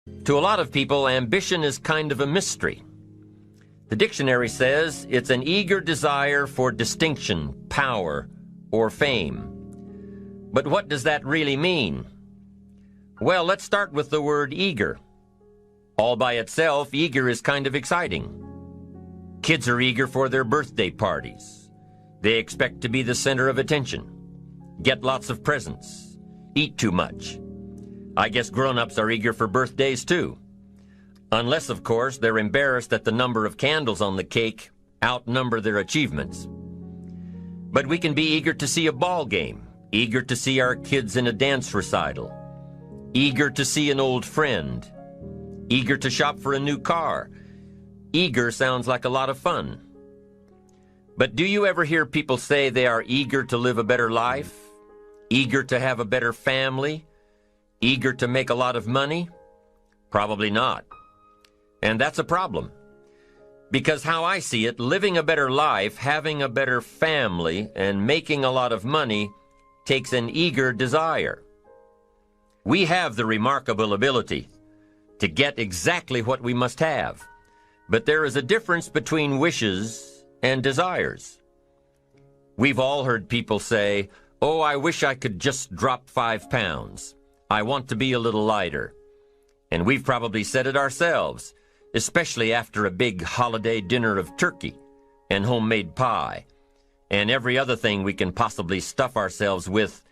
To a lot of people, ambition is kind of a mystery. The dictionary says it's an eager desire for distinction, power, or fame. But what does that really mean? Well, let's start with the word eager. All by itself, eager is kind of exciting. Kids are eager for their birthday parties. They expect to be the center of attention, get lots of presents, eat too much. I guess grown-ups are eager for birthdays too. Unless, of course, they're embarrassed that the number of candles on the cake outnumber their achievements. But we can be eager to see a ball game, eager to see our kids in a dance recital, eager to see an old friend, eager to shop for a new car. Eager sounds like a lot of fun. But do you ever hear people say they are eager to live a better life, eager to have a better family, eager to make a lot of money? Probably not. And that's a problem. Because how I see it, living a better life, having a better family, and making a lot of money takes an eager desire. We have the remarkable ability to get exactly what we must have. But there is a difference between wishes and desires. We've all heard people say, "Oh, I wish I could just drop 5 pounds. I want to be a little lighter." And we've probably said it ourselves, especially after a big holiday dinner of turkey and homemade pie and every other thing we can possibly stuff ourselves with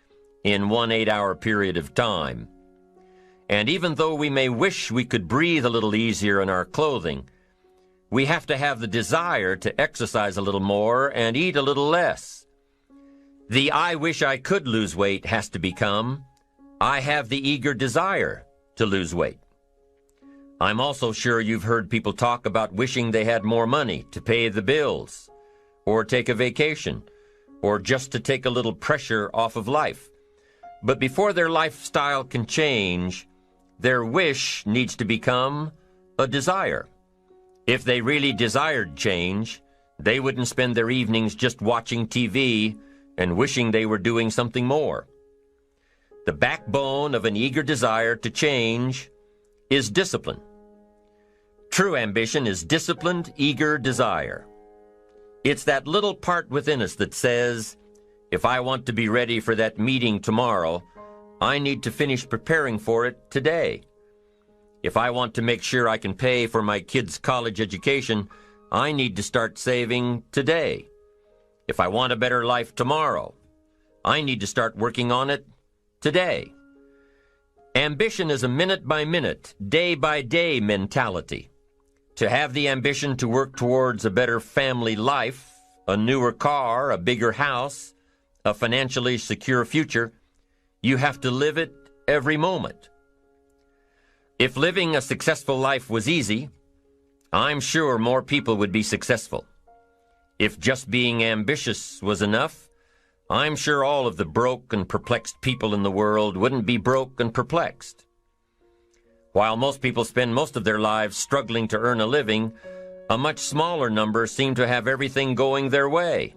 in one 8-hour period of time. And even though we may wish we could breathe a little easier in our clothing, we have to have the desire to exercise a little more and eat a little less. The "I wish I could lose weight" has to become, "I have the eager desire to lose weight." I'm also sure you've heard people talk about wishing they had more money to pay the bills, or take a vacation, or just to take a little pressure off of life. But before their lifestyle can change, their wish needs to become a desire. If they really desired change, they wouldn't spend their evenings just watching TV and wishing they were doing something more. The backbone of an eager desire to change is discipline. True ambition is disciplined, eager desire. It's that little part within us that says, if I want to be ready for that meeting tomorrow, I need to finish preparing for it today. If I want to make sure I can pay for my kids' college education, I need to start saving today. If I want a better life tomorrow, I need to start working on it today. Ambition is a minute-by-minute, day-by-day mentality. To have the ambition to work towards a better family life, a newer car, a bigger house, a financially secure future, you have to live it every moment. If living a successful life was easy, I'm sure more people would be successful. If just being ambitious was enough, I'm sure all of the broke and perplexed people in the world wouldn't be broke and perplexed. While most people spend most of their lives struggling to earn a living, a much smaller number seem to have everything going their way.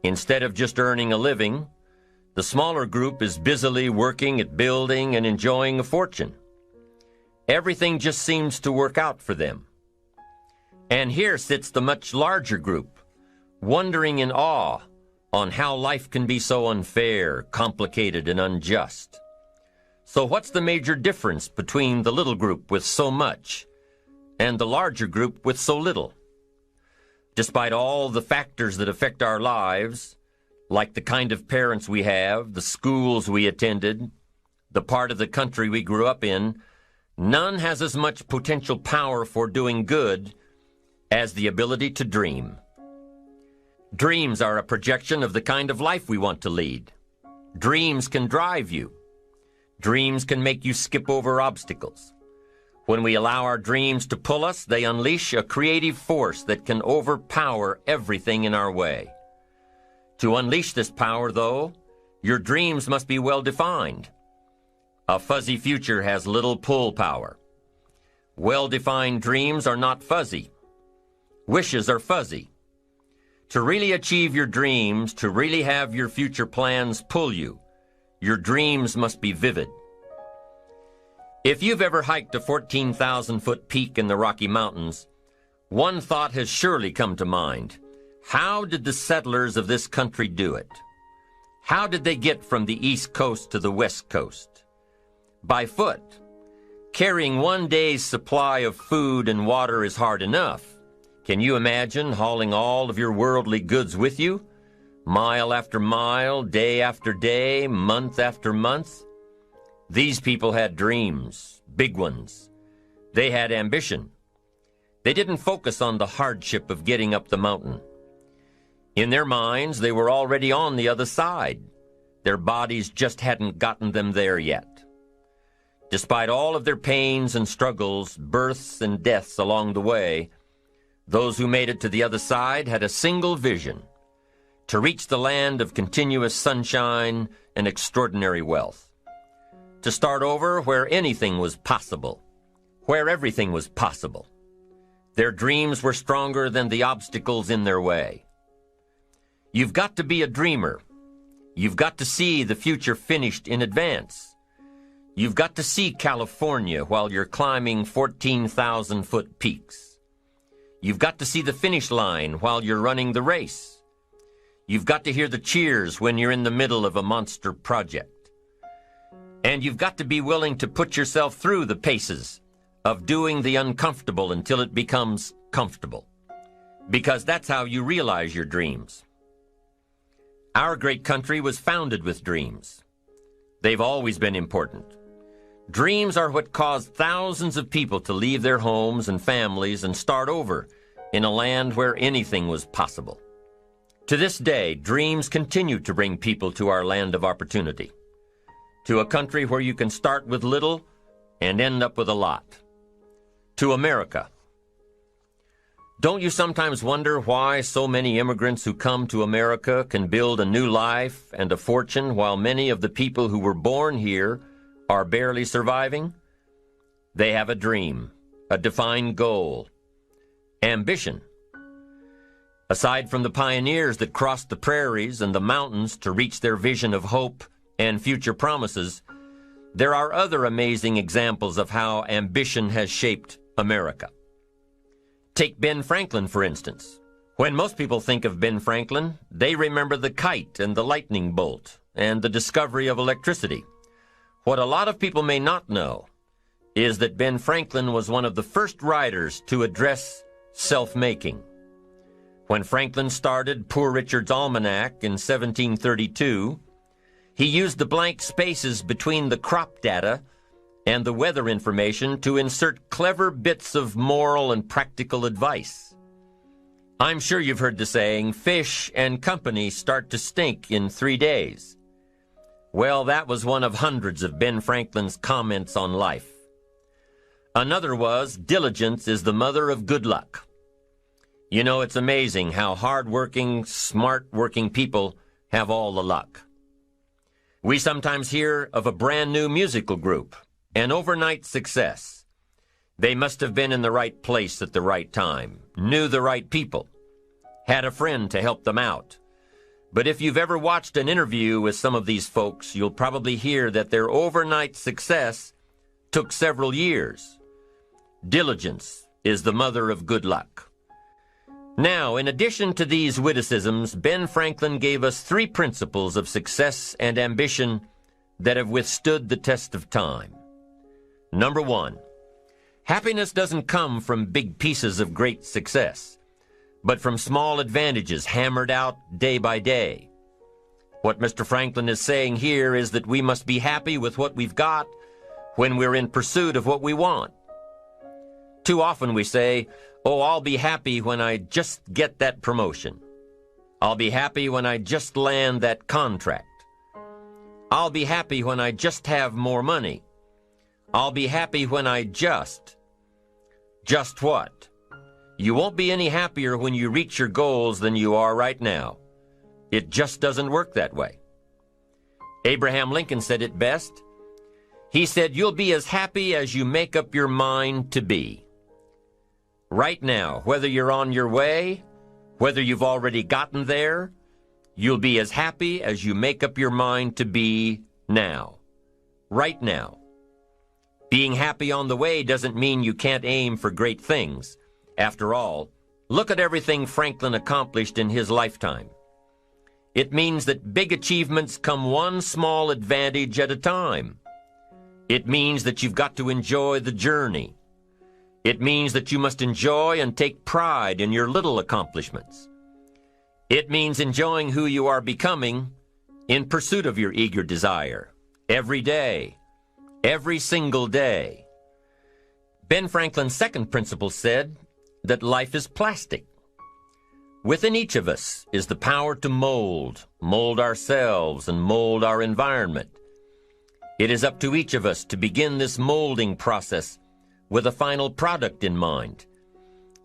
Instead of just earning a living, the smaller group is busily working at building and enjoying a fortune. Everything just seems to work out for them. And here sits the much larger group, wondering in awe on how life can be so unfair, complicated, and unjust. So what's the major difference between the little group with so much and the larger group with so little? Despite all the factors that affect our lives, like the kind of parents we have, the schools we attended, the part of the country we grew up in, none has as much potential power for doing good as the ability to dream. Dreams are a projection of the kind of life we want to lead. Dreams can drive you. Dreams can make you skip over obstacles. When we allow our dreams to pull us, they unleash a creative force that can overpower everything in our way. To unleash this power, though, your dreams must be well defined. A fuzzy future has little pull power. Well-defined dreams are not fuzzy. Wishes are fuzzy. To really achieve your dreams, to really have your future plans pull you, your dreams must be vivid. If you've ever hiked a 14,000-foot peak in the Rocky Mountains, one thought has surely come to mind. How did the settlers of this country do it? How did they get from the East Coast to the West Coast? By foot. Carrying one day's supply of food and water is hard enough. Can you imagine hauling all of your worldly goods with you? Mile after mile, day after day, month after month? These people had dreams, big ones. They had ambition. They didn't focus on the hardship of getting up the mountain. In their minds, they were already on the other side. Their bodies just hadn't gotten them there yet. Despite all of their pains and struggles, births and deaths along the way, those who made it to the other side had a single vision: to reach the land of continuous sunshine and extraordinary wealth. To start over where anything was possible, where everything was possible. Their dreams were stronger than the obstacles in their way. You've got to be a dreamer. You've got to see the future finished in advance. You've got to see California while you're climbing 14,000-foot peaks. You've got to see the finish line while you're running the race. You've got to hear the cheers when you're in the middle of a monster project. And you've got to be willing to put yourself through the paces of doing the uncomfortable until it becomes comfortable. Because that's how you realize your dreams. Our great country was founded with dreams. They've always been important. Dreams are what caused thousands of people to leave their homes and families and start over in a land where anything was possible. To this day, dreams continue to bring people to our land of opportunity, to a country where you can start with little and end up with a lot, to America. Don't you sometimes wonder why so many immigrants who come to America can build a new life and a fortune while many of the people who were born here are barely surviving? They have a dream, a defined goal, ambition. Aside from the pioneers that crossed the prairies and the mountains to reach their vision of hope and future promises, there are other amazing examples of how ambition has shaped America. Take Ben Franklin, for instance. When most people think of Ben Franklin, they remember the kite and the lightning bolt and the discovery of electricity. What a lot of people may not know is that Ben Franklin was one of the first writers to address self-making. When Franklin started Poor Richard's Almanac in 1732, he used the blank spaces between the crop data and the weather information to insert clever bits of moral and practical advice. I'm sure you've heard the saying, fish and company start to stink in 3 days. Well, that was one of hundreds of Ben Franklin's comments on life. Another was, diligence is the mother of good luck. You know, it's amazing how hard-working, smart-working people have all the luck. We sometimes hear of a brand-new musical group, an overnight success. They must have been in the right place at the right time, knew the right people, had a friend to help them out. But if you've ever watched an interview with some of these folks, you'll probably hear that their overnight success took several years. Diligence is the mother of good luck. Now, in addition to these witticisms, Ben Franklin gave us 3 principles of success and ambition that have withstood the test of time. Number 1, happiness doesn't come from big pieces of great success, but from small advantages hammered out day by day. What Mr. Franklin is saying here is that we must be happy with what we've got when we're in pursuit of what we want. Too often we say, oh, I'll be happy when I just get that promotion. I'll be happy when I just land that contract. I'll be happy when I just have more money. I'll be happy when I just. Just what? You won't be any happier when you reach your goals than you are right now. It just doesn't work that way. Abraham Lincoln said it best. He said, you'll be as happy as you make up your mind to be. Right now, whether you're on your way, whether you've already gotten there, you'll be as happy as you make up your mind to be now. Right now. Being happy on the way doesn't mean you can't aim for great things. After all, look at everything Franklin accomplished in his lifetime. It means that big achievements come one small advantage at a time. It means that you've got to enjoy the journey. It means that you must enjoy and take pride in your little accomplishments. It means enjoying who you are becoming in pursuit of your eager desire, every day, every single day. Ben Franklin's second principle said that life is plastic. Within each of us is the power to mold ourselves and mold our environment. It is up to each of us to begin this molding process with a final product in mind.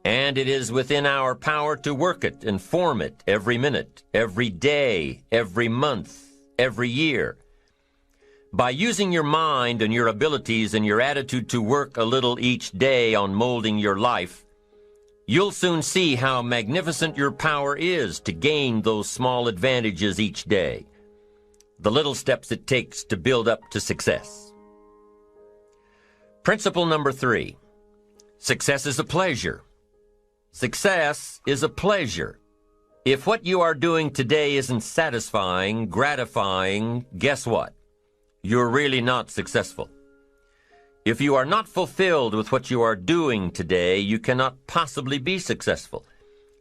And it is within our power to work it and form it every minute, every day, every month, every year. By using your mind and your abilities and your attitude to work a little each day on molding your life, you'll soon see how magnificent your power is to gain those small advantages each day, the little steps it takes to build up to success. Principle number 3, success is a pleasure. Success is a pleasure. If what you are doing today isn't satisfying, gratifying, guess what? You're really not successful. If you are not fulfilled with what you are doing today, you cannot possibly be successful.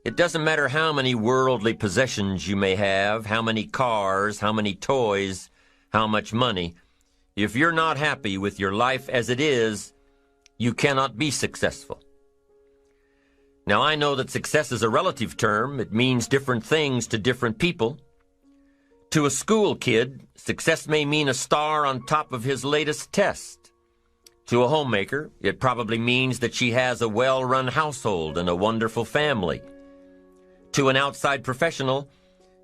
It doesn't matter how many worldly possessions you may have, how many cars, how many toys, how much money. If you're not happy with your life as it is, you cannot be successful. Now, I know that success is a relative term. It means different things to different people. To a school kid, success may mean a star on top of his latest test. To a homemaker, it probably means that she has a well-run household and a wonderful family. To an outside professional,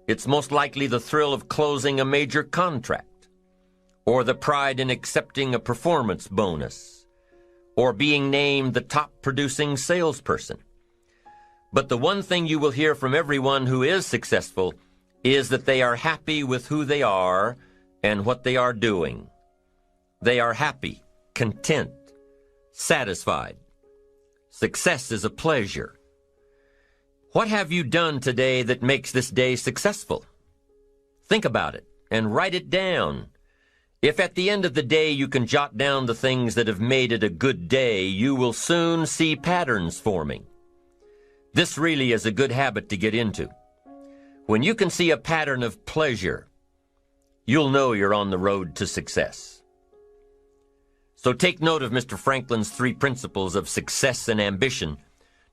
it's most likely the thrill of closing a major contract, or the pride in accepting a performance bonus, or being named the top-producing salesperson. But the one thing you will hear from everyone who is successful is that they are happy with who they are and what they are doing. They are happy, content, satisfied. Success is a pleasure. What have you done today that makes this day successful? Think about it and write it down. If at the end of the day you can jot down the things that have made it a good day, you will soon see patterns forming. This really is a good habit to get into. When you can see a pattern of pleasure, you'll know you're on the road to success. So take note of Mr. Franklin's 3 principles of success and ambition.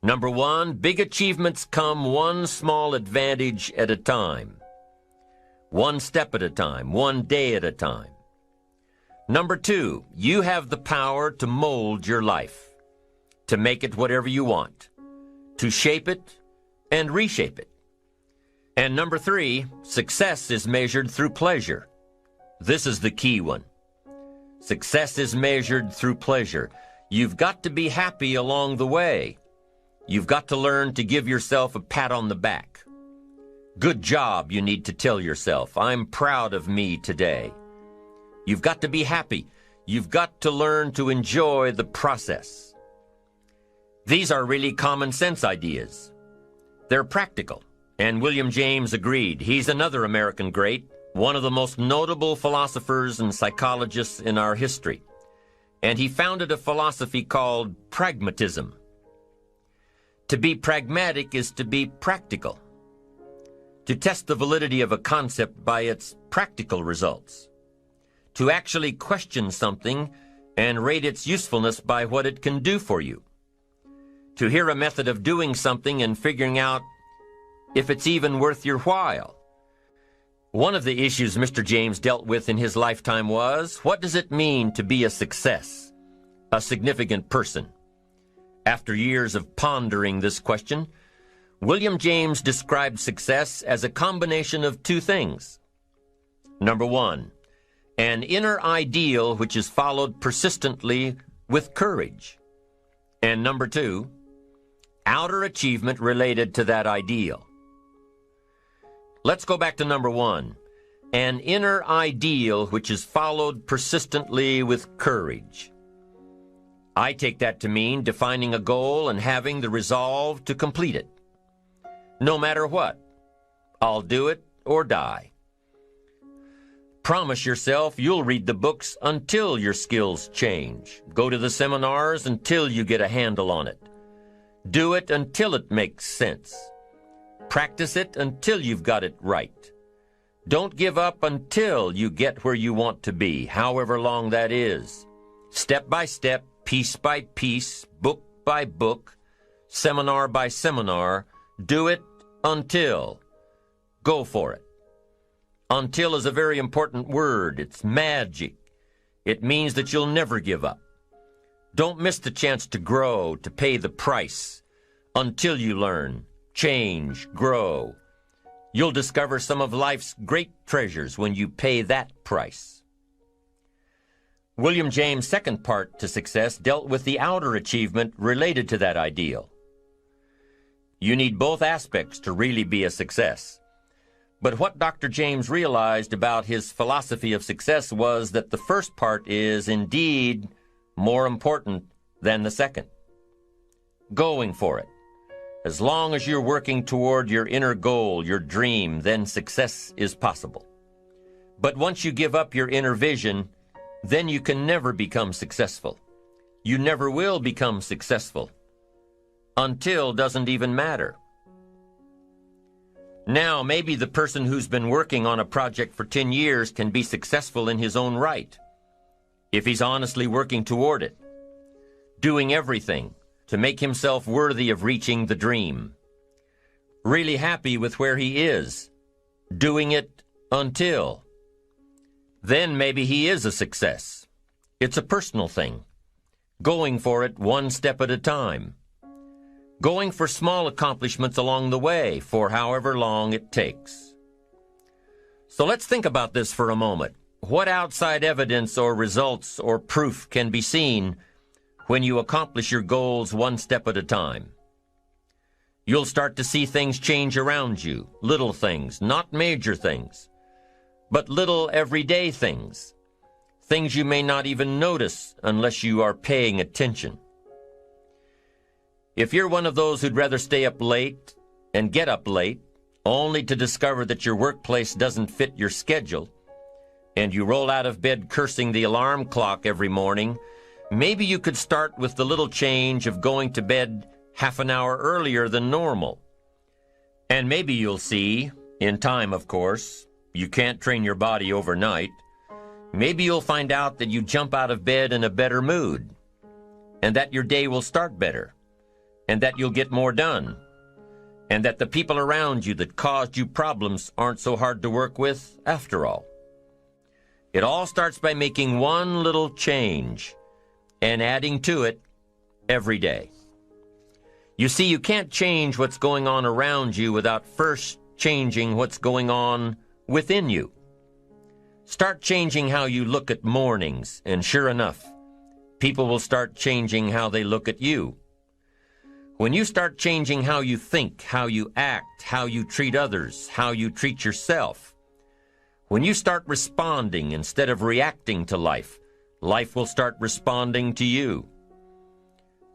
Number 1, big achievements come one small advantage at a time. One step at a time, one day at a time. Number 2, you have the power to mold your life, to make it whatever you want, to shape it and reshape it. And number 3, success is measured through pleasure. This is the key one. Success is measured through pleasure. You've got to be happy along the way. You've got to learn to give yourself a pat on the back. Good job, you need to tell yourself. I'm proud of me today. You've got to be happy. You've got to learn to enjoy the process. These are really common sense ideas. They're practical. And William James agreed. He's another American great, one of the most notable philosophers and psychologists in our history. And he founded a philosophy called pragmatism. To be pragmatic is to be practical, to test the validity of a concept by its practical results, to actually question something and rate its usefulness by what it can do for you, to hear a method of doing something and figuring out if it's even worth your while. One of the issues Mr. James dealt with in his lifetime was, what does it mean to be a success, a significant person? After years of pondering this question, William James described success as a combination of 2 things. Number 1, an inner ideal which is followed persistently with courage. And number 2, outer achievement related to that ideal. Let's go back to number 1. An inner ideal which is followed persistently with courage. I take that to mean defining a goal and having the resolve to complete it. No matter what, I'll do it or die. Promise yourself you'll read the books until your skills change. Go to the seminars until you get a handle on it. Do it until it makes sense. Practice it until you've got it right. Don't give up until you get where you want to be, however long that is. Step by step, piece by piece, book by book, seminar by seminar, do it until. Go for it. Until is a very important word. It's magic. It means that you'll never give up. Don't miss the chance to grow, to pay the price. Until you learn, change, grow. You'll discover some of life's great treasures when you pay that price. William James' second part to success dealt with the outer achievement related to that ideal. You need both aspects to really be a success. But what Dr. James realized about his philosophy of success was that the first part is indeed more important than the second. Going for it. As long as you're working toward your inner goal, your dream, then success is possible. But once you give up your inner vision, then you can never become successful. You never will become successful. Until doesn't even matter. Now, maybe the person who's been working on a project for 10 years can be successful in his own right, if he's honestly working toward it, doing everything to make himself worthy of reaching the dream, really happy with where he is, doing it until. Then maybe he is a success. It's a personal thing, going for it one step at a time. Going for small accomplishments along the way for however long it takes. So let's think about this for a moment. What outside evidence or results or proof can be seen when you accomplish your goals one step at a time? You'll start to see things change around you, little things, not major things, but little everyday things, things you may not even notice unless you are paying attention. If you're one of those who'd rather stay up late and get up late, only to discover that your workplace doesn't fit your schedule, and you roll out of bed cursing the alarm clock every morning, maybe you could start with the little change of going to bed half an hour earlier than normal. And maybe you'll see, in time of course, you can't train your body overnight, maybe you'll find out that you jump out of bed in a better mood, and that your day will start better, and that you'll get more done, and that the people around you that caused you problems aren't so hard to work with after all. It all starts by making one little change and adding to it every day. You see, you can't change what's going on around you without first changing what's going on within you. Start changing how you look at mornings, and sure enough, people will start changing how they look at you. When you start changing how you think, how you act, how you treat others, how you treat yourself, when you start responding instead of reacting to life, life will start responding to you.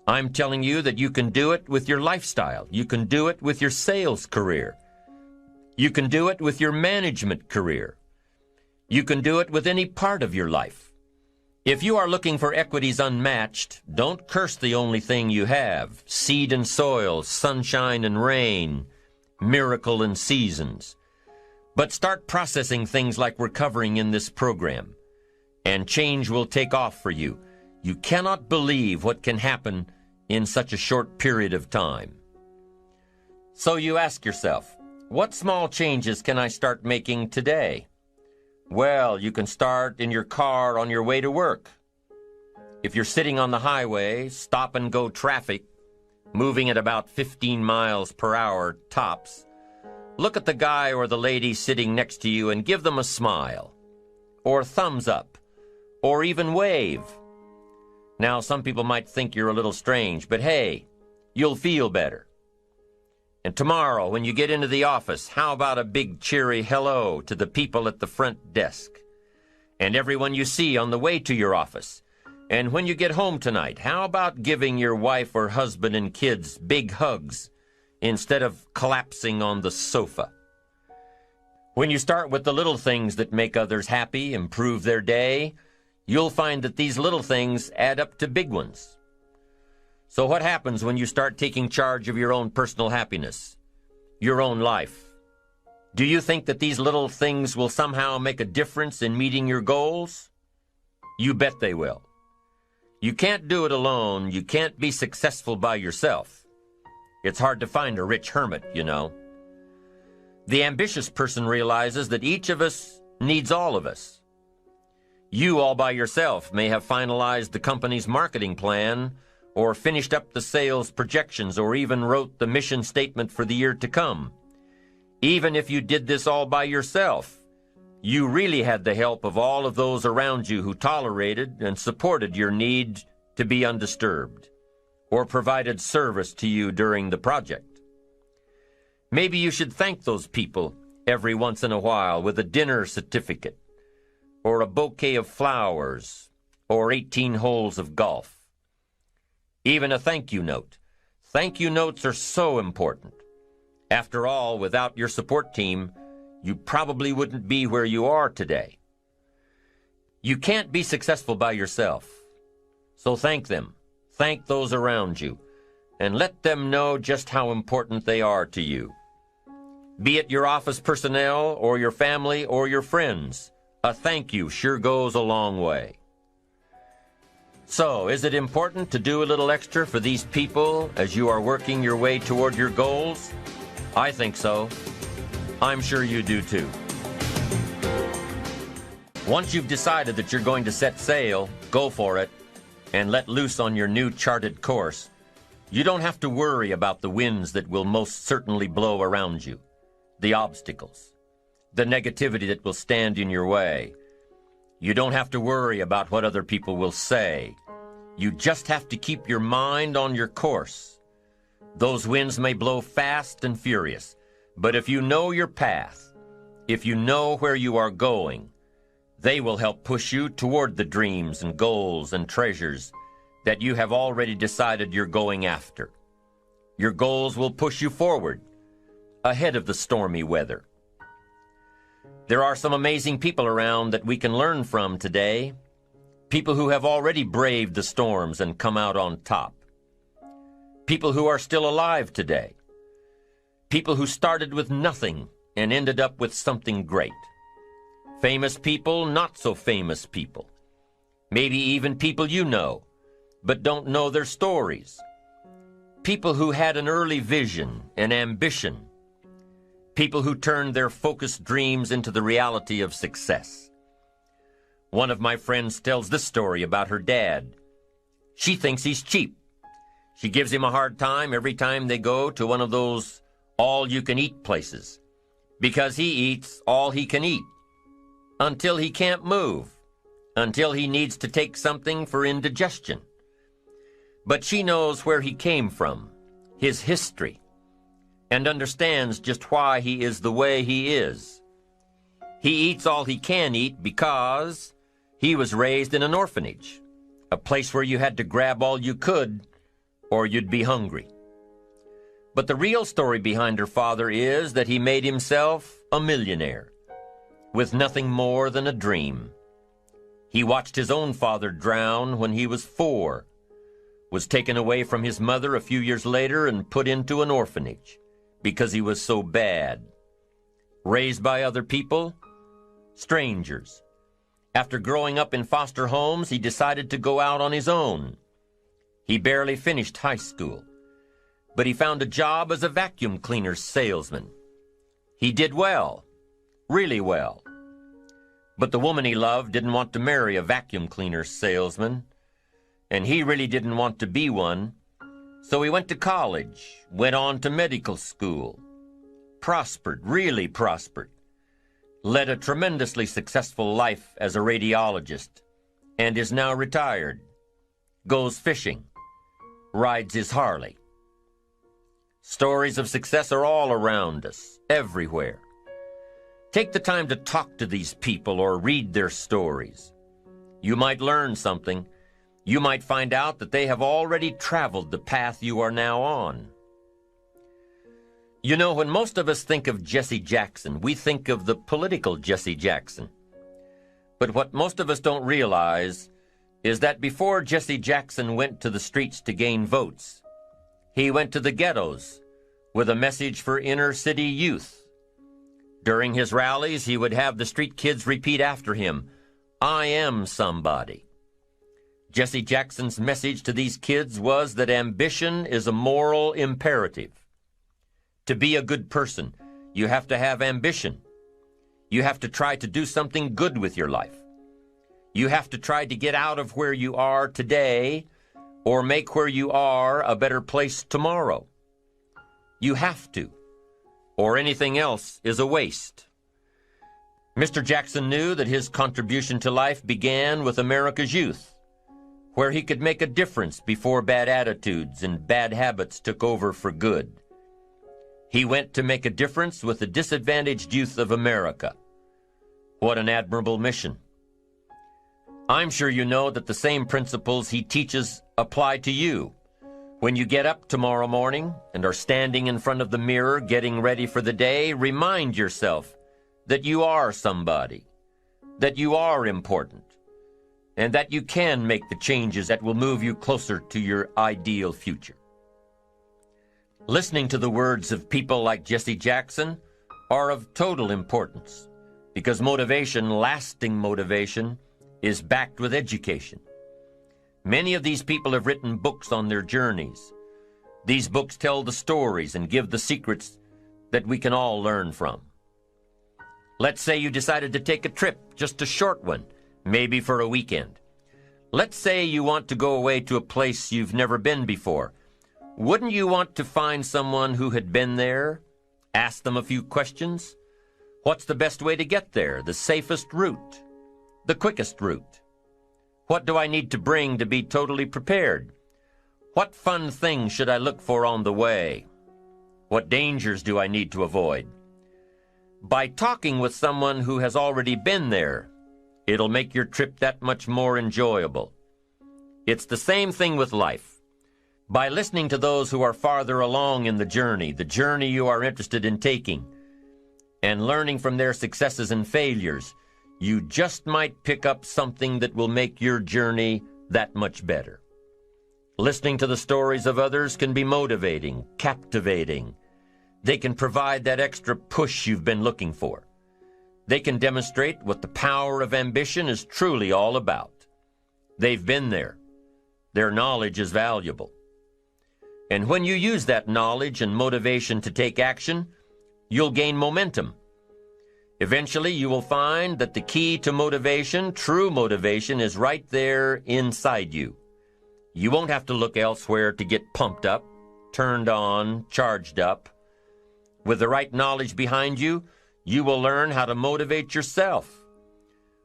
I'm telling you that you can do it with your lifestyle. You can do it with your sales career. You can do it with your management career. You can do it with any part of your life. If you are looking for equities unmatched, don't curse the only thing you have, seed and soil, sunshine and rain, miracle and seasons. But start processing things like we're covering in this program, and change will take off for you. You cannot believe what can happen in such a short period of time. So you ask yourself, what small changes can I start making today? Well, you can start in your car on your way to work. If you're sitting on the highway, stop and go traffic, moving at about 15 miles per hour tops, look at the guy or the lady sitting next to you and give them a smile, or thumbs up, or even wave. Now, some people might think you're a little strange, but hey, you'll feel better. And tomorrow, when you get into the office, how about a big cheery hello to the people at the front desk and everyone you see on the way to your office? And when you get home tonight, how about giving your wife or husband and kids big hugs instead of collapsing on the sofa? When you start with the little things that make others happy, improve their day, you'll find that these little things add up to big ones. So what happens when you start taking charge of your own personal happiness, your own life? Do you think that these little things will somehow make a difference in meeting your goals? You bet they will. You can't do it alone. You can't be successful by yourself. It's hard to find a rich hermit, you know. The ambitious person realizes that each of us needs all of us. You all by yourself may have finalized the company's marketing plan, or finished up the sales projections, or even wrote the mission statement for the year to come. Even if you did this all by yourself, you really had the help of all of those around you who tolerated and supported your need to be undisturbed, or provided service to you during the project. Maybe you should thank those people every once in a while with a dinner certificate, or a bouquet of flowers, or 18 holes of golf. Even a thank you note. Thank you notes are so important. After all, without your support team, you probably wouldn't be where you are today. You can't be successful by yourself. So thank them. Thank those around you, and let them know just how important they are to you. Be it your office personnel or your family or your friends, a thank you sure goes a long way. So, is it important to do a little extra for these people as you are working your way toward your goals? I think so. I'm sure you do too. Once you've decided that you're going to set sail, go for it, and let loose on your new charted course, you don't have to worry about the winds that will most certainly blow around you, the obstacles, the negativity that will stand in your way. You don't have to worry about what other people will say. You just have to keep your mind on your course. Those winds may blow fast and furious, but if you know your path, if you know where you are going, they will help push you toward the dreams and goals and treasures that you have already decided you're going after. Your goals will push you forward, ahead of the stormy weather. There are some amazing people around that we can learn from today, people who have already braved the storms and come out on top, people who are still alive today, people who started with nothing and ended up with something great, famous people, not so famous people, maybe even people you know, but don't know their stories, people who had an early vision and ambition, people who turned their focused dreams into the reality of success. One of my friends tells this story about her dad. She thinks he's cheap. She gives him a hard time every time they go to one of those all-you-can-eat places, because he eats all he can eat, until he can't move, until he needs to take something for indigestion. But she knows where he came from, his history, and understands just why he is the way he is. He eats all he can eat because he was raised in an orphanage, a place where you had to grab all you could or you'd be hungry. But the real story behind her father is that he made himself a millionaire with nothing more than a dream. He watched his own father drown when he was 4, was taken away from his mother a few years later and put into an orphanage because he was so bad. Raised by other people, strangers. After growing up in foster homes, he decided to go out on his own. He barely finished high school, but he found a job as a vacuum cleaner salesman. He did well, really well. But the woman he loved didn't want to marry a vacuum cleaner salesman, and he really didn't want to be one. So he went to college, went on to medical school, prospered, really prospered, led a tremendously successful life as a radiologist, and is now retired, goes fishing, rides his Harley. Stories of success are all around us, everywhere. Take the time to talk to these people or read their stories. You might learn something. You might find out that they have already traveled the path you are now on. You know, when most of us think of Jesse Jackson, we think of the political Jesse Jackson. But what most of us don't realize is that before Jesse Jackson went to the streets to gain votes, he went to the ghettos with a message for inner city youth. During his rallies, he would have the street kids repeat after him, "I am somebody." Jesse Jackson's message to these kids was that ambition is a moral imperative. To be a good person, you have to have ambition. You have to try to do something good with your life. You have to try to get out of where you are today or make where you are a better place tomorrow. You have to, or anything else is a waste. Mr. Jackson knew that his contribution to life began with America's youth, where he could make a difference before bad attitudes and bad habits took over for good. He went to make a difference with the disadvantaged youth of America. What an admirable mission. I'm sure you know that the same principles he teaches apply to you. When you get up tomorrow morning and are standing in front of the mirror getting ready for the day, remind yourself that you are somebody, that you are important, and that you can make the changes that will move you closer to your ideal future. Listening to the words of people like Jesse Jackson are of total importance because motivation, lasting motivation, is backed with education. Many of these people have written books on their journeys. These books tell the stories and give the secrets that we can all learn from. Let's say you decided to take a trip, just a short one, maybe for a weekend. Let's say you want to go away to a place you've never been before. Wouldn't you want to find someone who had been there? Ask them a few questions. What's the best way to get there? The safest route? The quickest route? What do I need to bring to be totally prepared? What fun things should I look for on the way? What dangers do I need to avoid? By talking with someone who has already been there, it'll make your trip that much more enjoyable. It's the same thing with life. By listening to those who are farther along in the journey you are interested in taking, and learning from their successes and failures, you just might pick up something that will make your journey that much better. Listening to the stories of others can be motivating, captivating. They can provide that extra push you've been looking for. They can demonstrate what the power of ambition is truly all about. They've been there. Their knowledge is valuable. And when you use that knowledge and motivation to take action, you'll gain momentum. Eventually, you will find that the key to motivation, true motivation, is right there inside you. You won't have to look elsewhere to get pumped up, turned on, charged up. With the right knowledge behind you, you will learn how to motivate yourself.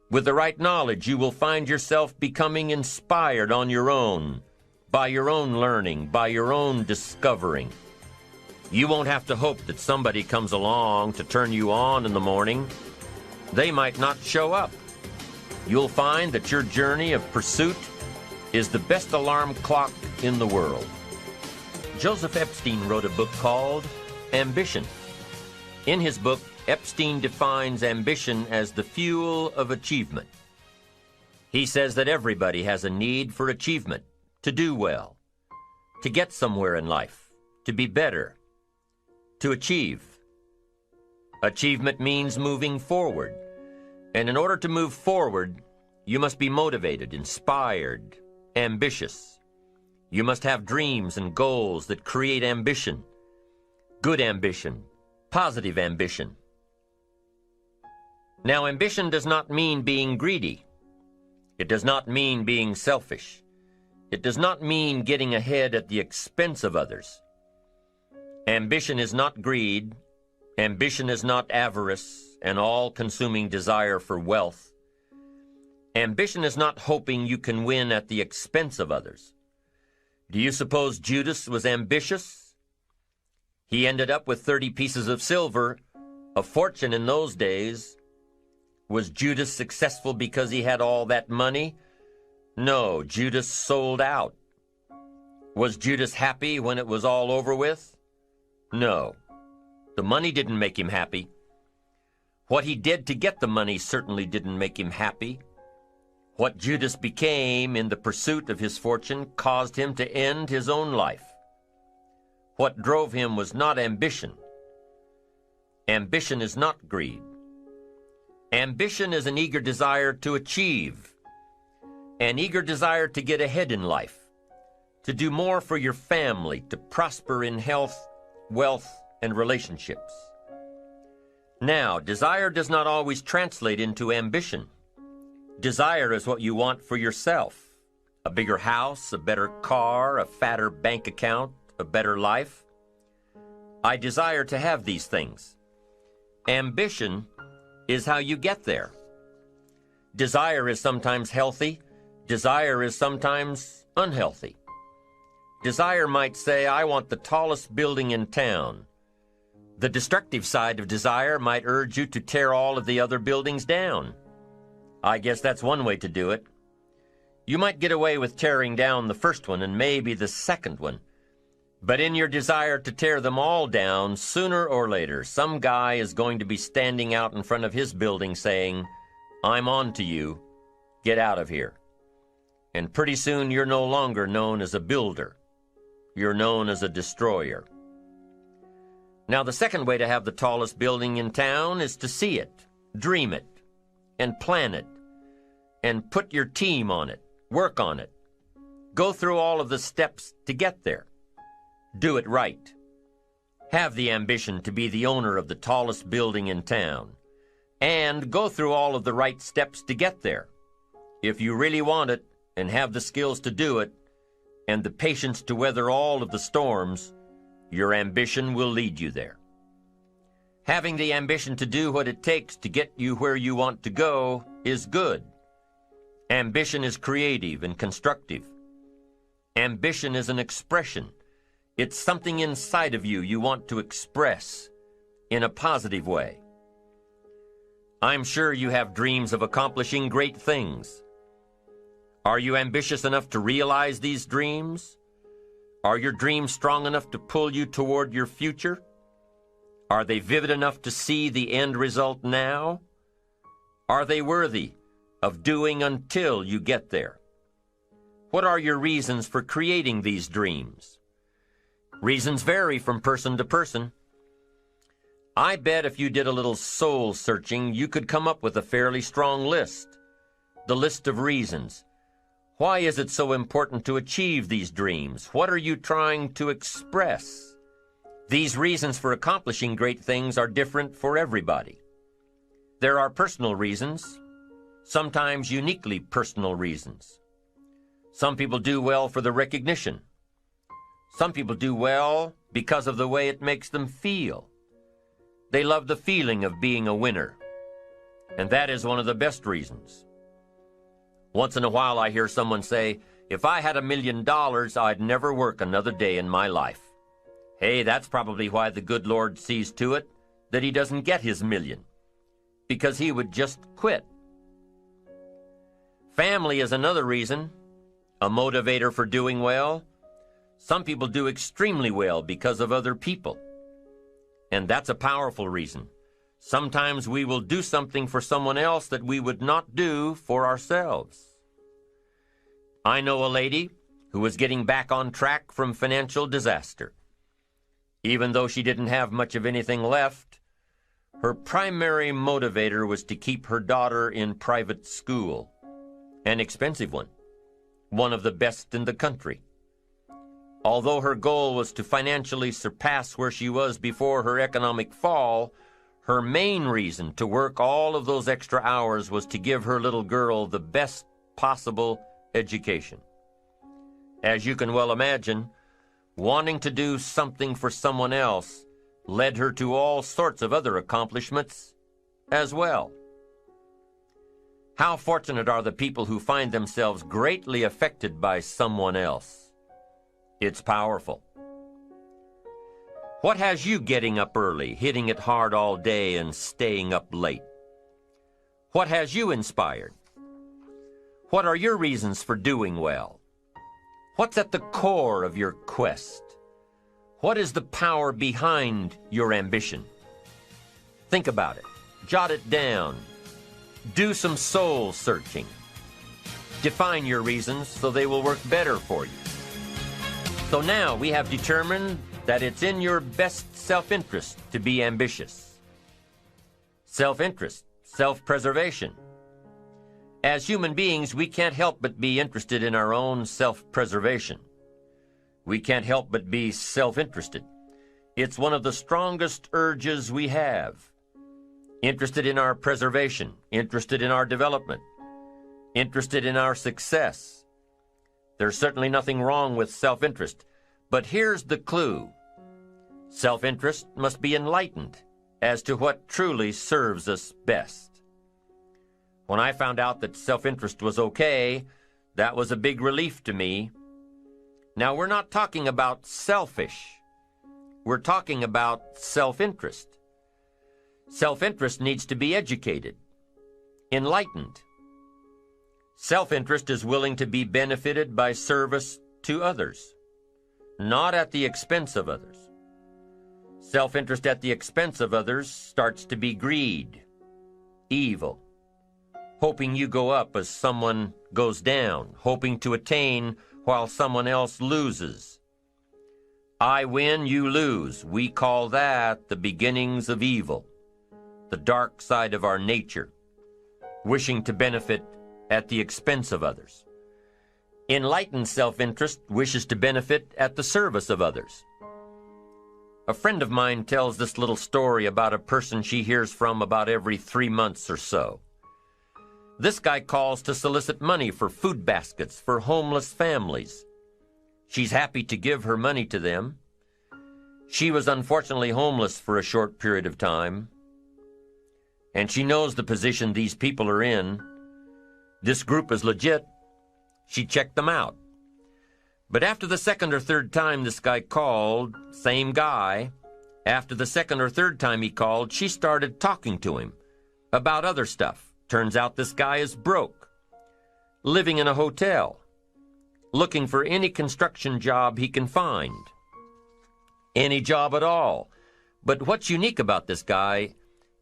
With the right knowledge, you will find yourself becoming inspired on your own, by your own learning, by your own discovering. You won't have to hope that somebody comes along to turn you on in the morning. They might not show up. You'll find that your journey of pursuit is the best alarm clock in the world. Joseph Epstein wrote a book called Ambition. In his book, Epstein defines ambition as the fuel of achievement. He says that everybody has a need for achievement, to do well, to get somewhere in life, to be better, to achieve. Achievement means moving forward. And in order to move forward, you must be motivated, inspired, ambitious. You must have dreams and goals that create ambition, good ambition, positive ambition. Now, ambition does not mean being greedy. It does not mean being selfish. It does not mean getting ahead at the expense of others. Ambition is not greed. Ambition is not avarice, an all-consuming desire for wealth. Ambition is not hoping you can win at the expense of others. Do you suppose Judas was ambitious? He ended up with 30 pieces of silver, a fortune in those days. Was Judas successful because he had all that money? No, Judas sold out. Was Judas happy when it was all over with? No. The money didn't make him happy. What he did to get the money certainly didn't make him happy. What Judas became in the pursuit of his fortune caused him to end his own life. What drove him was not ambition. Ambition is not greed. Ambition is an eager desire to achieve, an eager desire to get ahead in life, to do more for your family, to prosper in health, wealth, and relationships. Now, desire does not always translate into ambition. Desire is what you want for yourself. A bigger house, a better car, a fatter bank account, a better life. I desire to have these things. Ambition is how you get there. Desire is sometimes healthy. Desire is sometimes unhealthy. Desire might say, I want the tallest building in town. The destructive side of desire might urge you to tear all of the other buildings down. I guess that's one way to do it. You might get away with tearing down the first one and maybe the second one. But in your desire to tear them all down, sooner or later, some guy is going to be standing out in front of his building saying, I'm on to you. Get out of here. And pretty soon you're no longer known as a builder. You're known as a destroyer. Now, the second way to have the tallest building in town is to see it, dream it, and plan it, and put your team on it, work on it. Go through all of the steps to get there. Do it right. Have the ambition to be the owner of the tallest building in town, and go through all of the right steps to get there. If you really want it, and have the skills to do it, and the patience to weather all of the storms, your ambition will lead you there. Having the ambition to do what it takes to get you where you want to go is good. Ambition is creative and constructive. Ambition is an expression. It's something inside of you want to express in a positive way. I'm sure you have dreams of accomplishing great things. Are you ambitious enough to realize these dreams? Are your dreams strong enough to pull you toward your future? Are they vivid enough to see the end result now? Are they worthy of doing until you get there? What are your reasons for creating these dreams? Reasons vary from person to person. I bet if you did a little soul searching, you could come up with a fairly strong list. The list of reasons. Why is it so important to achieve these dreams? What are you trying to express? These reasons for accomplishing great things are different for everybody. There are personal reasons, sometimes uniquely personal reasons. Some people do well for the recognition. Some people do well because of the way it makes them feel. They love the feeling of being a winner, and that is one of the best reasons. Once in a while I hear someone say, if I had $1 million, I'd never work another day in my life. Hey, that's probably why the good Lord sees to it that he doesn't get his million, because he would just quit. Family is another reason, a motivator for doing well. Some people do extremely well because of other people, and that's a powerful reason. Sometimes we will do something for someone else that we would not do for ourselves. I know a lady who was getting back on track from financial disaster. Even though she didn't have much of anything left, her primary motivator was to keep her daughter in private school, an expensive one of the best in the country. Although her goal was to financially surpass where she was before her economic fall, her main reason to work all of those extra hours was to give her little girl the best possible education. As you can well imagine, wanting to do something for someone else led her to all sorts of other accomplishments as well. How fortunate are the people who find themselves greatly affected by someone else. It's powerful. What has you getting up early, hitting it hard all day, and staying up late? What has you inspired? What are your reasons for doing well? What's at the core of your quest? What is the power behind your ambition? Think about it. Jot it down. Do some soul searching. Define your reasons so they will work better for you. So now we have determined that it's in your best self-interest to be ambitious. Self-interest, self-preservation. As human beings, we can't help but be interested in our own self-preservation. We can't help but be self-interested. It's one of the strongest urges we have. Interested in our preservation, interested in our development, interested in our success. There's certainly nothing wrong with self-interest, but here's the clue. Self-interest must be enlightened as to what truly serves us best. When I found out that self-interest was okay, that was a big relief to me. Now, we're not talking about selfish. We're talking about self-interest. Self-interest needs to be educated, enlightened. Self-interest is willing to be benefited by service to others, not at the expense of others. Self-interest at the expense of others starts to be greed, evil, hoping you go up as someone goes down, hoping to attain while someone else loses. I win, you lose. We call that the beginnings of evil, the dark side of our nature, wishing to benefit at the expense of others. Enlightened self-interest wishes to benefit at the service of others. A friend of mine tells this little story about a person she hears from about every 3 months or so. This guy calls to solicit money for food baskets for homeless families. She's happy to give her money to them. She was unfortunately homeless for a short period of time, and she knows the position these people are in. This group is legit. She checked them out. But after the second or third time this guy called, same guy, after the second or third time he called, she started talking to him about other stuff. Turns out this guy is broke, living in a hotel, looking for any construction job he can find. Any job at all. But what's unique about this guy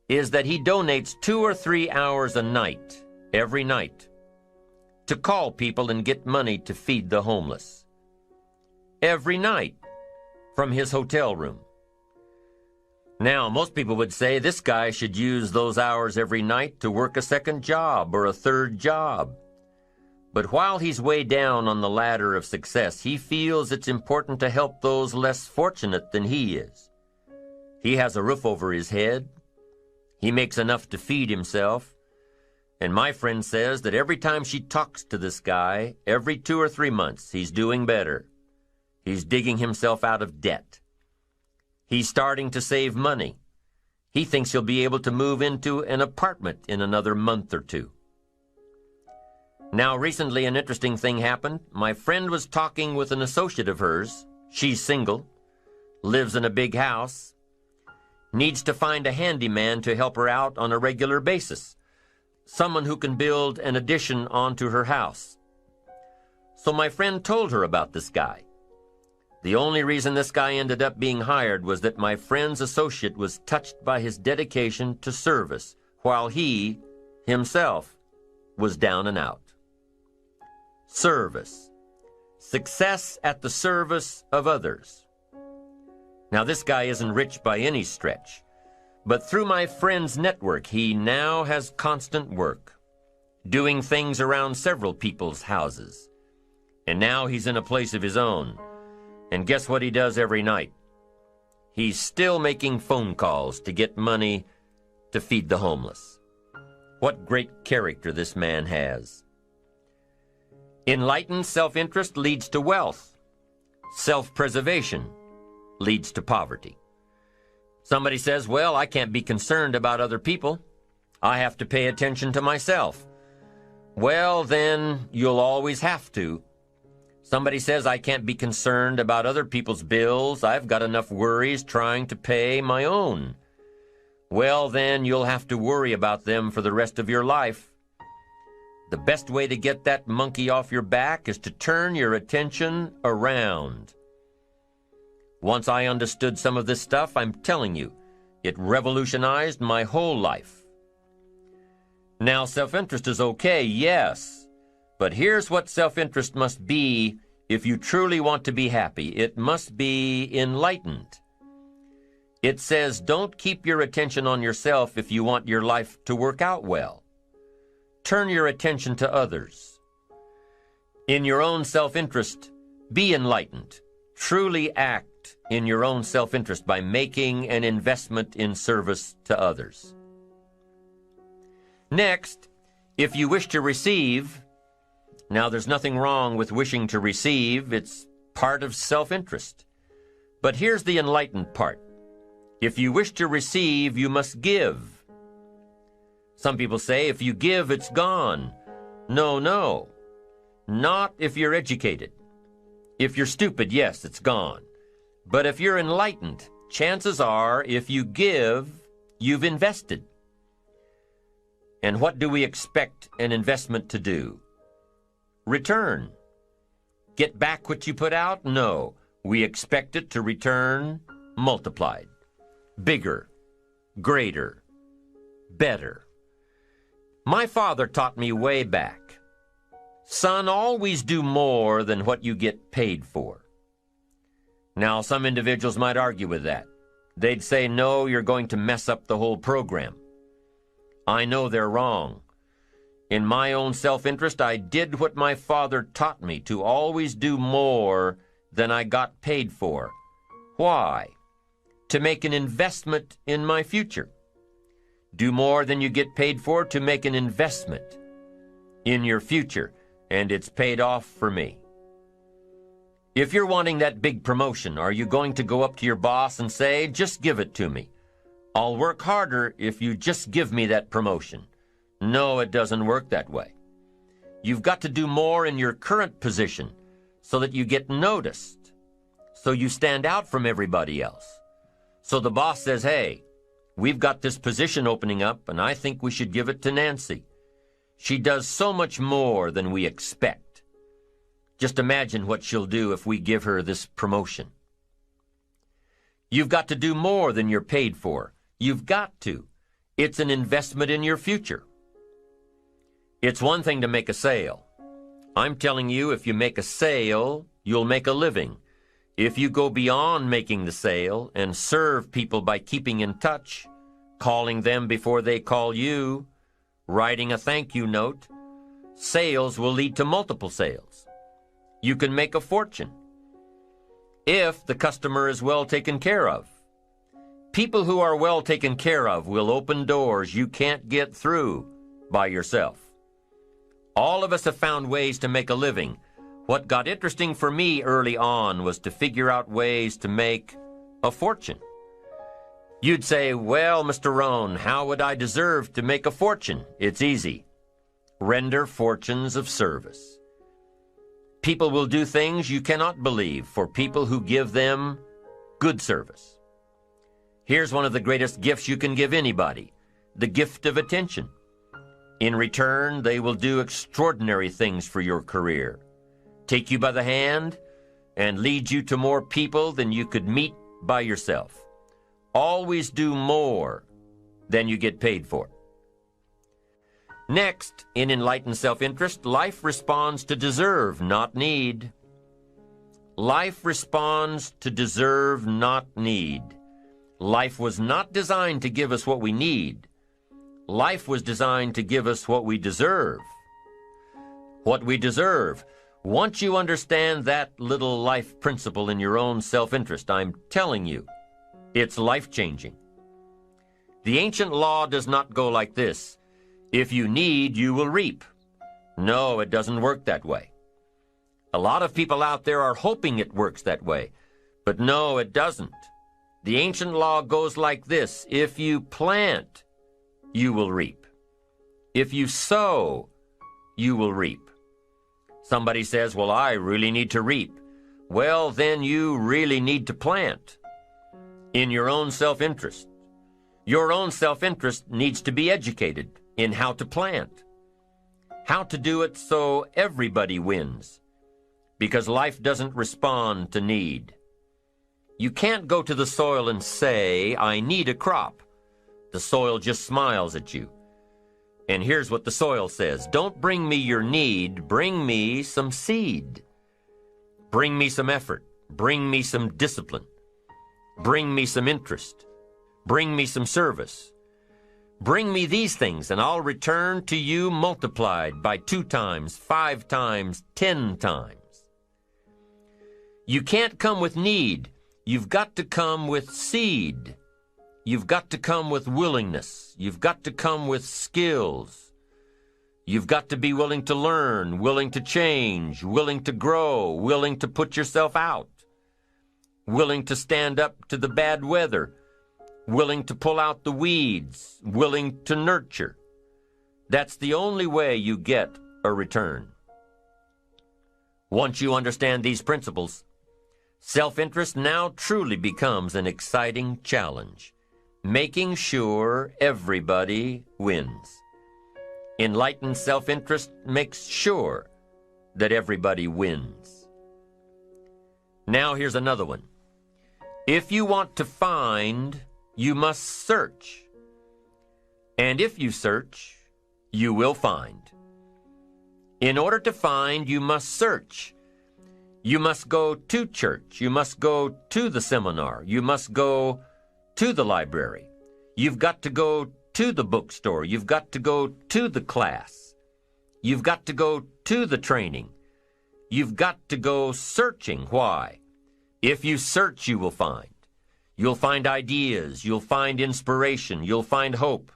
is that he donates 2 or 3 hours a night, every night, to call people and get money to feed the homeless. Every night, from his hotel room. Now, most people would say this guy should use those hours every night to work a second job or a third job. But while he's way down on the ladder of success, he feels it's important to help those less fortunate than he is. He has a roof over his head. He makes enough to feed himself. And my friend says that every time she talks to this guy, every 2 or 3 months, he's doing better. He's digging himself out of debt. He's starting to save money. He thinks he'll be able to move into an apartment in another month or 2. Now, recently an interesting thing happened. My friend was talking with an associate of hers. She's single, lives in a big house, needs to find a handyman to help her out on a regular basis, someone who can build an addition onto her house. So my friend told her about this guy. The only reason this guy ended up being hired was that my friend's associate was touched by his dedication to service, while he, himself, was down and out. Service. Success at the service of others. Now, this guy isn't rich by any stretch, but through my friend's network, he now has constant work, doing things around several people's houses. And now he's in a place of his own. And guess what he does every night? He's still making phone calls to get money to feed the homeless. What great character this man has. Enlightened self-interest leads to wealth. Self-preservation leads to poverty. Somebody says, well, I can't be concerned about other people. I have to pay attention to myself. Well, then you'll always have to. Somebody says I can't be concerned about other people's bills. I've got enough worries trying to pay my own. Well, then you'll have to worry about them for the rest of your life. The best way to get that monkey off your back is to turn your attention around. Once I understood some of this stuff, I'm telling you, it revolutionized my whole life. Now, self-interest is okay, yes, but here's what self-interest must be if you truly want to be happy. It must be enlightened. It says, don't keep your attention on yourself if you want your life to work out well. Turn your attention to others. In your own self-interest, be enlightened. Truly act in your own self-interest by making an investment in service to others. Next, if you wish to receive, now there's nothing wrong with wishing to receive. It's part of self-interest. But here's the enlightened part. If you wish to receive, you must give. Some people say, if you give, it's gone. No. Not if you're educated. If you're stupid, yes, it's gone. But if you're enlightened, chances are, if you give, you've invested. And what do we expect an investment to do? Return. Get back what you put out? No. We expect it to return multiplied. Bigger, greater, better. My father taught me way back, son, always do more than what you get paid for. Now, some individuals might argue with that. They'd say, no, you're going to mess up the whole program. I know they're wrong. In my own self-interest, I did what my father taught me, to always do more than I got paid for. Why? To make an investment in my future. Do more than you get paid for to make an investment in your future, and it's paid off for me. If you're wanting that big promotion, are you going to go up to your boss and say, just give it to me? I'll work harder if you just give me that promotion. No, it doesn't work that way. You've got to do more in your current position so that you get noticed, so you stand out from everybody else. So the boss says, hey, we've got this position opening up, and I think we should give it to Nancy. She does so much more than we expect. Just imagine what she'll do if we give her this promotion. You've got to do more than you're paid for. You've got to. It's an investment in your future. It's one thing to make a sale. I'm telling you, if you make a sale, you'll make a living. If you go beyond making the sale and serve people by keeping in touch, calling them before they call you, writing a thank you note, sales will lead to multiple sales. You can make a fortune if the customer is well taken care of. People who are well taken care of will open doors you can't get through by yourself. All of us have found ways to make a living. What got interesting for me early on was to figure out ways to make a fortune. You'd say, well, Mr. Rohn, how would I deserve to make a fortune? It's easy. Render fortunes of service. People will do things you cannot believe for people who give them good service. Here's one of the greatest gifts you can give anybody, the gift of attention. In return, they will do extraordinary things for your career, take you by the hand, and lead you to more people than you could meet by yourself. Always do more than you get paid for. Next, in enlightened self-interest, life responds to deserve, not need. Life responds to deserve, not need. Life was not designed to give us what we need. Life was designed to give us what we deserve. What we deserve. Once you understand that little life principle in your own self-interest, I'm telling you, it's life-changing. The ancient law does not go like this. If you need, you will reap. No, it doesn't work that way. A lot of people out there are hoping it works that way, but no, it doesn't. The ancient law goes like this. If you plant, you will reap. If you sow, you will reap. Somebody says, well, I really need to reap. Well, then you really need to plant in your own self-interest. Your own self-interest needs to be educated in how to plant. how to do it so everybody wins, because life doesn't respond to need. You can't go to the soil and say, I need a crop. The soil just smiles at you. And here's what the soil says: don't bring me your need, bring me some seed. Bring me some effort. Bring me some discipline. Bring me some interest. Bring me some service. Bring me these things, and I'll return to you multiplied by 2 times, 5 times, 10 times. You can't come with need. You've got to come with seed. You've got to come with willingness. You've got to come with skills. You've got to be willing to learn, willing to change, willing to grow, willing to put yourself out, willing to stand up to the bad weather, willing to pull out the weeds, willing to nurture. That's the only way you get a return. Once you understand these principles, self-interest now truly becomes an exciting challenge, making sure everybody wins. Enlightened self-interest makes sure that everybody wins. Now here's another one. If you want to find, you must search. And if you search, you will find. In order to find, you must search. You must go to church. You must go to the seminar. You must go to the library. You've got to go to the bookstore. You've got to go to the class. You've got to go to the training. You've got to go searching. Why? If you search, you will find. You'll find ideas. You'll find inspiration. You'll find hope.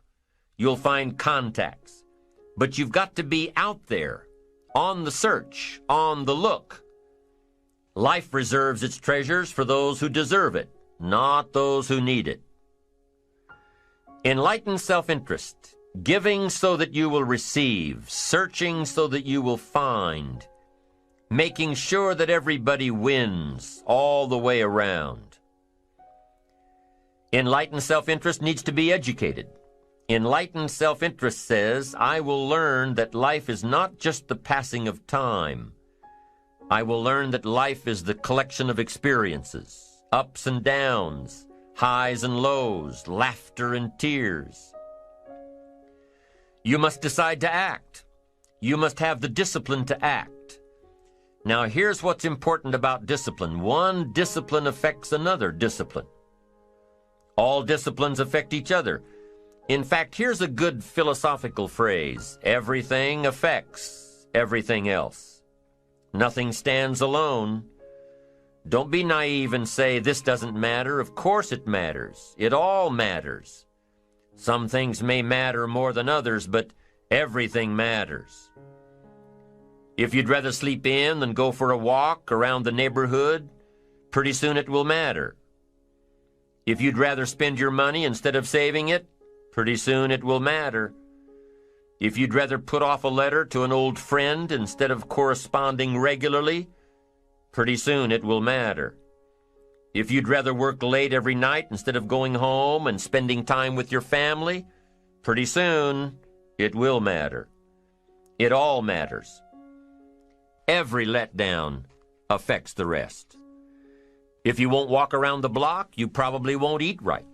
You'll find contacts. But you've got to be out there, on the search, on the look. Life reserves its treasures for those who deserve it, not those who need it. Enlightened self-interest, giving so that you will receive, searching so that you will find, making sure that everybody wins all the way around. Enlightened self-interest needs to be educated. Enlightened self-interest says, I will learn that life is not just the passing of time. I will learn that life is the collection of experiences, ups and downs, highs and lows, laughter and tears. You must decide to act. You must have the discipline to act. Now here's what's important about discipline. One discipline affects another discipline. All disciplines affect each other. In fact, here's a good philosophical phrase. Everything affects everything else. Nothing stands alone. Don't be naive and say, this doesn't matter. Of course it matters. It all matters. Some things may matter more than others, but everything matters. If you'd rather sleep in than go for a walk around the neighborhood, pretty soon it will matter. If you'd rather spend your money instead of saving it, pretty soon it will matter. If you'd rather put off a letter to an old friend instead of corresponding regularly, pretty soon it will matter. If you'd rather work late every night instead of going home and spending time with your family, pretty soon it will matter. It all matters. Every letdown affects the rest. If you won't walk around the block, you probably won't eat right.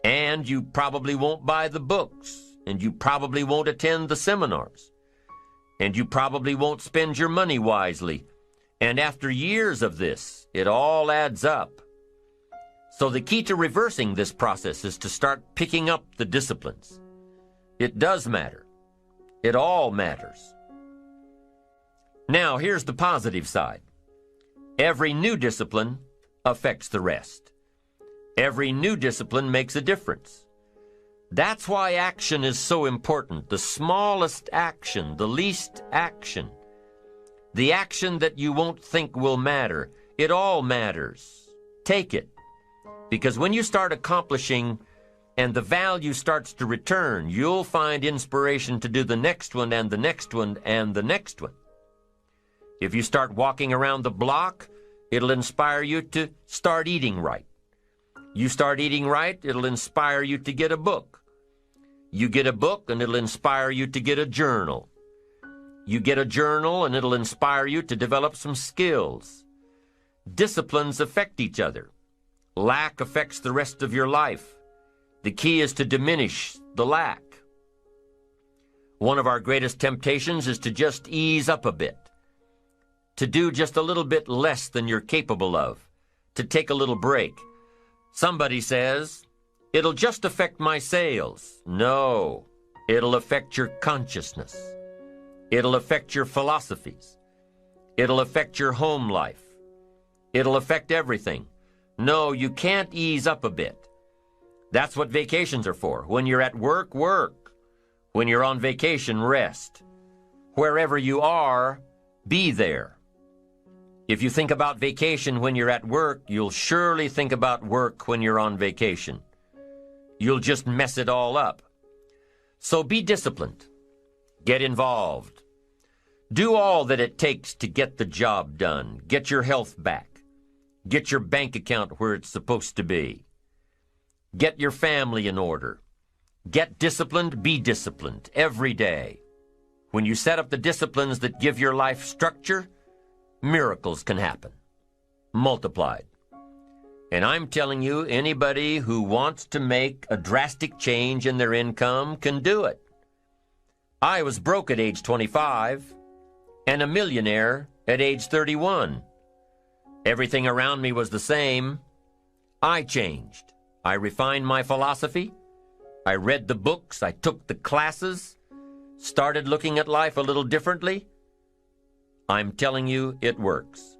And you probably won't buy the books. And you probably won't attend the seminars. And you probably won't spend your money wisely. And after years of this, it all adds up. So the key to reversing this process is to start picking up the disciplines. It does matter. It all matters. Now, here's the positive side. Every new discipline affects the rest. Every new discipline makes a difference. That's why action is so important. The smallest action, the least action. The action that you won't think will matter. It all matters. Take it. Because when you start accomplishing and the value starts to return, you'll find inspiration to do the next one and the next one and the next one. If you start walking around the block, it'll inspire you to start eating right. You start eating right, it'll inspire you to get a book. You get a book and it'll inspire you to get a journal. You get a journal and it'll inspire you to develop some skills. Disciplines affect each other. Lack affects the rest of your life. The key is to diminish the lack. One of our greatest temptations is to just ease up a bit, to do just a little bit less than you're capable of, to take a little break. Somebody says, "It'll just affect my sales." No, it'll affect your consciousness. It'll affect your philosophies. It'll affect your home life. It'll affect everything. No, you can't ease up a bit. That's what vacations are for. When you're at work, work. When you're on vacation, rest. Wherever you are, be there. If you think about vacation when you're at work, you'll surely think about work when you're on vacation. You'll just mess it all up. So be disciplined. Get involved. Do all that it takes to get the job done. Get your health back. Get your bank account where it's supposed to be. Get your family in order. Get disciplined, be disciplined every day. When you set up the disciplines that give your life structure, miracles can happen, multiplied. And I'm telling you, anybody who wants to make a drastic change in their income can do it. I was broke at age 25 and a millionaire at age 31. Everything around me was the same. I changed. I refined my philosophy. I read the books. I took the classes. Started looking at life a little differently. I'm telling you, it works.